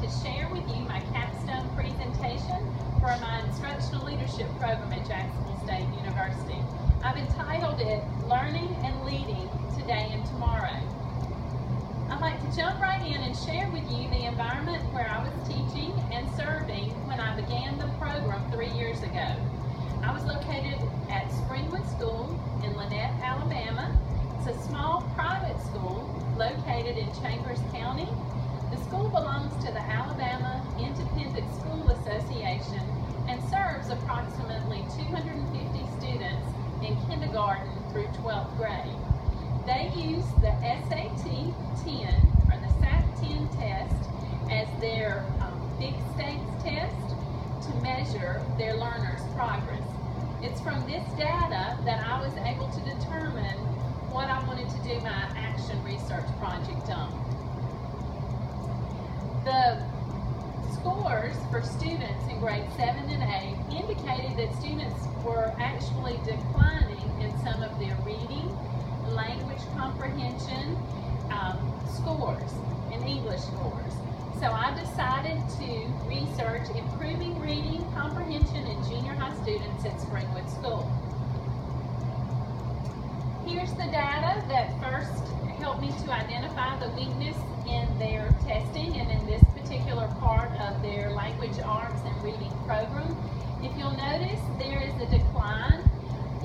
to share with you my capstone presentation for my instructional leadership program at Jacksonville State University. I've entitled it Learning and Leading Today and Tomorrow. I'd like to jump right in and share with you the environment where I was teaching and serving when I began the program 3 years ago. I was located at Springwood School in Lanett, Alabama. It's a small private school located in Chambers County. The school belongs to the Alabama Independent School Association and serves approximately 250 students in kindergarten through 12th grade. They use the SAT 10 or the SAT 10 test as their big stakes test to measure their learners' progress. It's from this data that I was able to determine what I wanted to do my action research project on. The scores for students in grades 7 and 8 indicated that students were actually declining in some of their reading, language comprehension scores, and English scores. So I decided to research improving reading comprehension in junior high students at Springwood School. Here's the data that first helped me to identify the weakness in their testing and in this particular part of their language arts and reading program. If you'll notice, there is a decline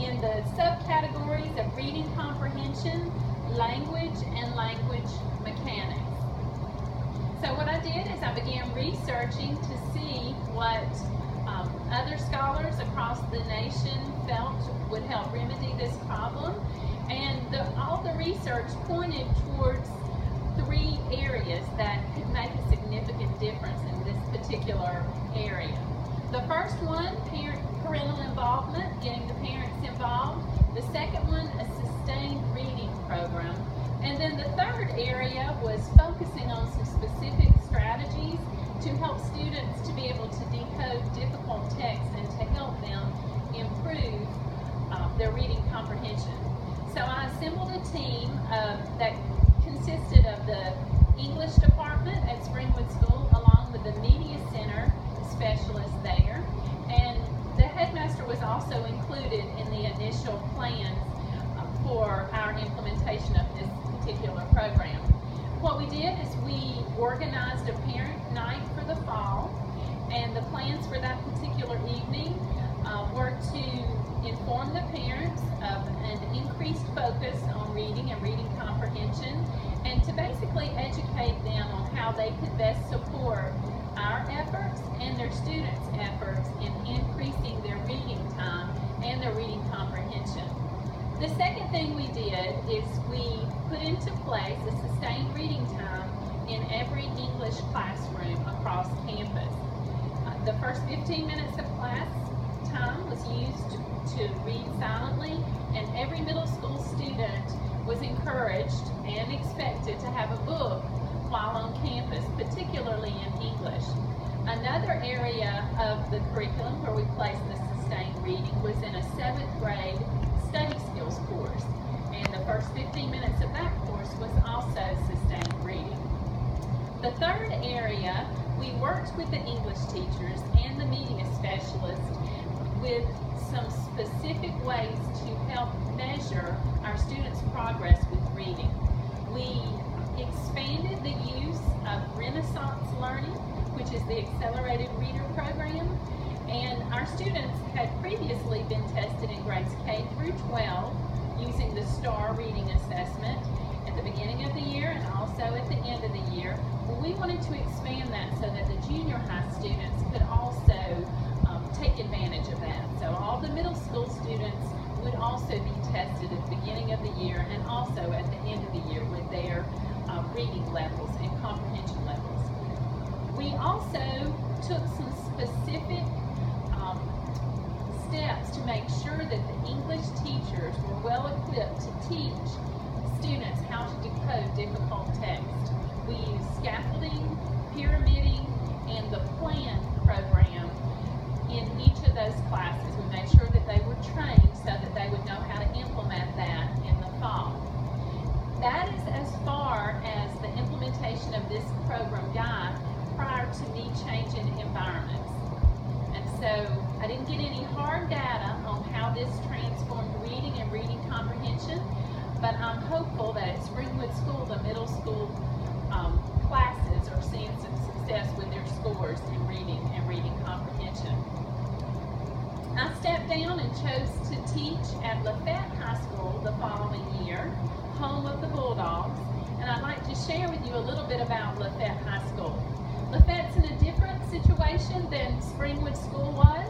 in the subcategories of reading comprehension, language, and language mechanics. So what I did is I began researching to see what other scholars across the nation felt would help remedy this problem. And all the research pointed towards 3 areas that could make a significant difference in this particular area. The first one, parental involvement, getting the parents involved. The second one, a sustained reading program. And then the third area was focusing on some specific strategies to help students to be able to decode difficult text and to help them improve their reading comprehension. So I assembled a team that consisted of the English department at Springwood School along with the Media Center specialist there, and the headmaster was also included in the initial plans for our implementation of this particular program. What we did is we organized a parent night for the fall, and the plans for that particular evening were to inform the parents of an increased focus on reading and reading comprehension, and to basically educate them on how they could best support our efforts and their students' efforts in increasing their reading time and their reading comprehension. The second thing we did is we put into place a sustained reading time in every English classroom across campus. The first 15 minutes of class time was used to read silently, and every middle school student was encouraged and expected to have a book while on campus, particularly in English. Another area of the curriculum where we placed the sustained reading was in a 7th grade study skills course, and the first 15 minutes of that course was also sustained reading. The third area, we worked with the English teachers and the media specialists with some specific ways to help measure our students' progress with reading. We expanded the use of Renaissance Learning, which is the Accelerated Reader Program, and our students had previously been tested in grades K through 12 using the STAR reading assessment at the beginning of the year and also at the end of the year. Well, we wanted to expand that so that the junior high students could also take advantage of that. So all the middle school students would also be tested at the beginning of the year and also at the end of the year with their reading levels and comprehension levels. We also took some specific steps to make sure that the English teachers were well equipped to teach students how to decode difficult text. We used scaffolding, pyramiding, and the PLAN program in each of those classes. We made sure that they were trained so that they would know how to implement that in the fall. That is as far as the implementation of this program got prior to meet changing environments. And so I didn't get any hard data on how this transformed reading and reading comprehension, but I'm hopeful that at Springwood School, the middle school classes are seeing some success with their scores in reading and reading comprehension. I stepped down and chose to teach at Lafayette High School the following year, home of the Bulldogs, and I'd like to share with you a little bit about Lafayette High School. Lafayette's in a different situation than Springwood School was.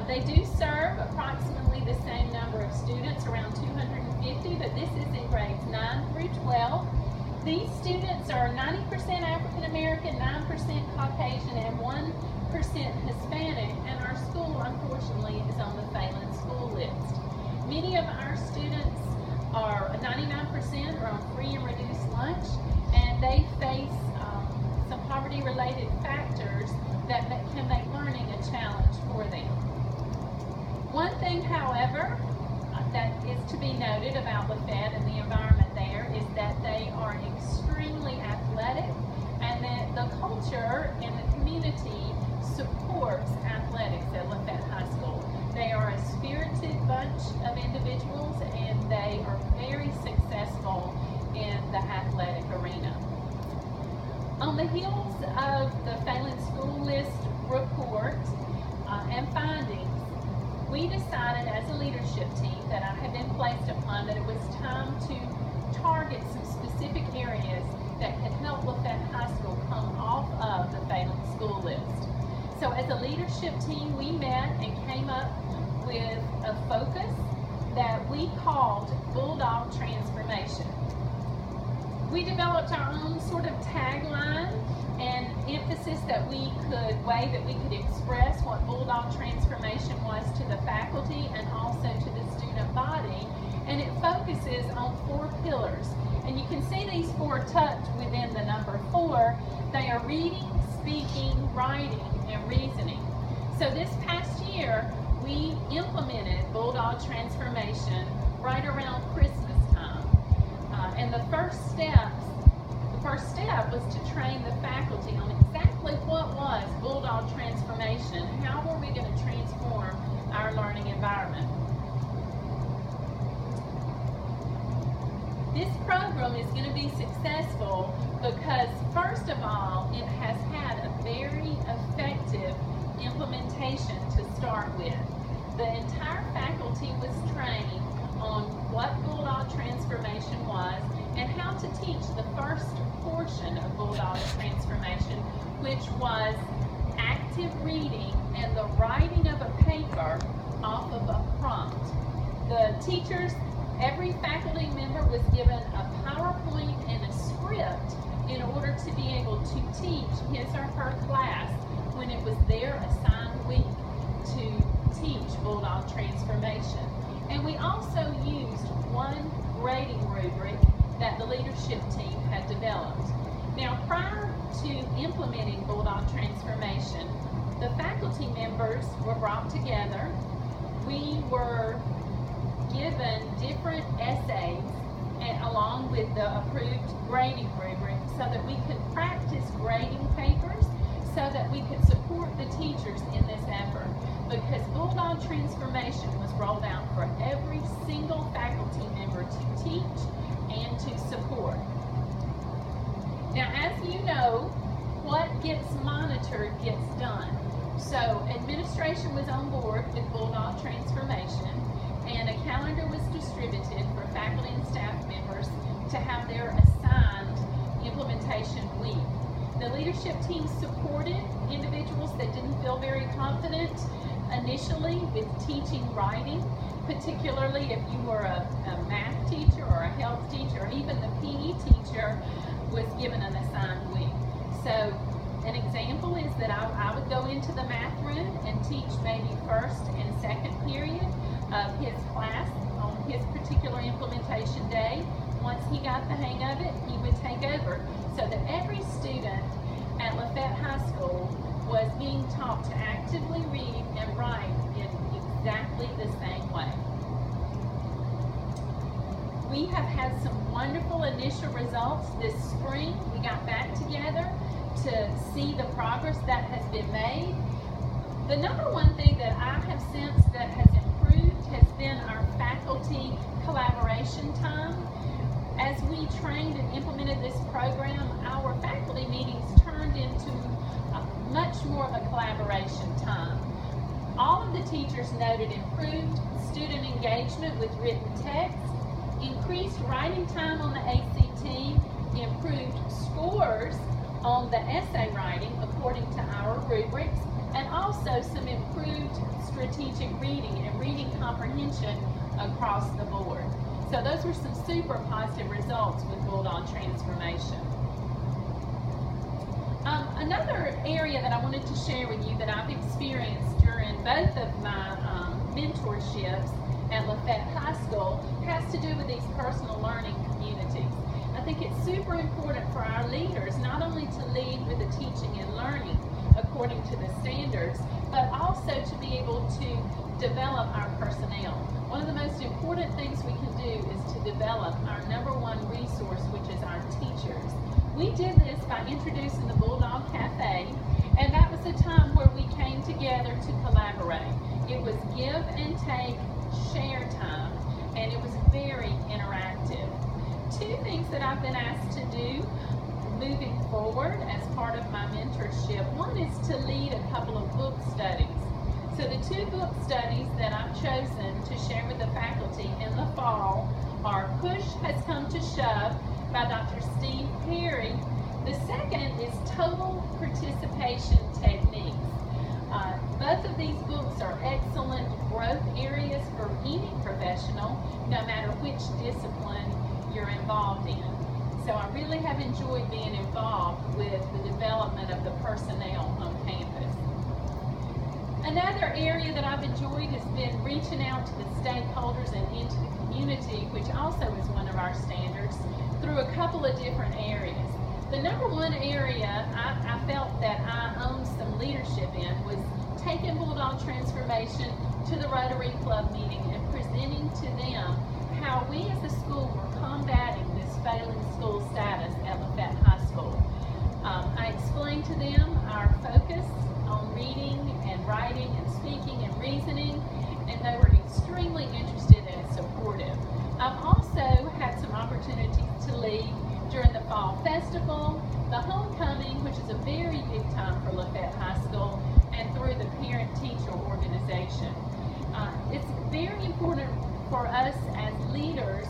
They do serve approximately the same number of students, around 250, but this is in grades 9 through 12. These students are 90% African American, 9% Caucasian, and 1% Hispanic, and our school, unfortunately, is on the failing school list. Many of our students are 99% are on free and reduced lunch, and they face some poverty-related factors that can make learning a challenge for them. One thing, however, that is to be noted about Lafayette and the environment there is that they are extremely athletic, and that the culture and the community supports athletics at Lafayette High School. They are a spirited bunch of individuals, and they are very successful in the athletic arena. On the heels of the failing school list report and findings, we decided as a leadership team that I had been placed upon that it was time to target some specific areas that could help Lafayette High School come off of the failing school list. So as a leadership team, we met and came up with a focus that we called Bulldog Transformation. We developed our own sort of tagline and emphasis way that we could express what Bulldog Transformation was to the faculty and also to the student body, and it focuses on 4 pillars. And you can see these 4 tucked within the number 4. They are reading, speaking, writing, and reasoning. So this past year, we implemented Bulldog Transformation right around Christmas time. And the first step was to train the faculty on exactly what was Bulldog Transformation. How were we going to transform our learning environment? This program is going to be successful because, first of all, it has had a very effective implementation to start with. The entire faculty was trained on what Bulldog Transformation was and how to teach the first portion of Bulldog Transformation, which was active reading and the writing of a paper off of a prompt. The teachers, every faculty member was given a PowerPoint and a script in order to be able to teach his or her class when it was their assigned week to teach Bulldog Transformation. And we also used one grading rubric that the leadership team had developed. Now, prior to implementing Bulldog Transformation, the faculty members were brought together. We were given different essays along with the approved grading rubric so that we could practice grading papers so that we could support the teachers in this effort, because Bulldog Transformation was rolled out for every single faculty member to teach and to support. Now, as you know, what gets monitored gets done. So administration was on board with Bulldog Transformation, and a calendar was distributed for faculty and staff members to have their assigned implementation week. The leadership team supported individuals that didn't feel very confident initially with teaching writing, particularly if you were a math teacher or a health teacher, or even the PE teacher was given an assigned week. So an example is that I would go into the math room and teach maybe first and second period of his class on his particular implementation day. Once he got the hang of it, he would take over, so that every student at Lafayette High School was being taught to actively read and write in exactly the same way. We have had some wonderful initial results this spring. We got back together to see the progress that has been made. The number one thing that I have sensed that has improved has been our faculty collaboration time. As we trained and implemented this program, our faculty meetings turned into much more of a collaboration time. All of the teachers noted improved student engagement with written text, increased writing time on the ACT, improved scores on the essay writing according to our rubrics, and also some improved strategic reading and reading comprehension across the board. So those were some super positive results with Bulldog Transformation. Another area that I wanted to share with you that I've experienced during both of my mentorships at Lafayette High School has to do with these personal learning communities. I think it's super important for our leaders not only to lead with the teaching and learning according to the standards, but also to be able to develop our personnel. One of the most important things we can do is to develop our number one resource, which is our teachers. We did this by introducing the Bulldog Cafe, and that was a time where we came together to collaborate. It was give and take, share time, and it was very interactive. Two things that I've been asked to do moving forward as part of my mentorship. One is to lead a couple of book studies. So the two book studies that I've chosen to share with the faculty in the fall are Push Has Come to Shove by Dr. Steve Perry. The second is Total Participation Techniques. Both of these books are excellent growth areas for any professional, no matter which discipline you're involved in. So I really have enjoyed being involved with the development of the personnel on campus. Another area that I've enjoyed has been reaching out to the stakeholders and into the community, which also is one of our standards, through a couple of different areas. The number one area I felt that I owned some leadership in was taking Bulldog Transformation to the Rotary Club meeting and presenting to them how we as a school were combating this failing school status at Lafayette High School. I explained to them our focus on reading and writing and speaking and reasoning, and they were extremely interested and supportive. I've also had some opportunities to lead during the Fall Festival, the Homecoming, which is a very big time for Lafayette High School, and through the parent-teacher organization. It's very important for us as leaders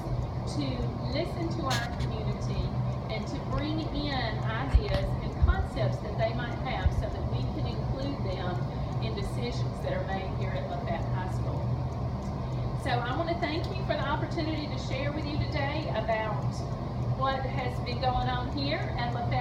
to listen to our community and to bring in ideas and concepts that they might have so that we can include them in decisions that are made here at Lafayette High School. So I want to thank you for the opportunity to share with you today about what has been going on here at Lafayette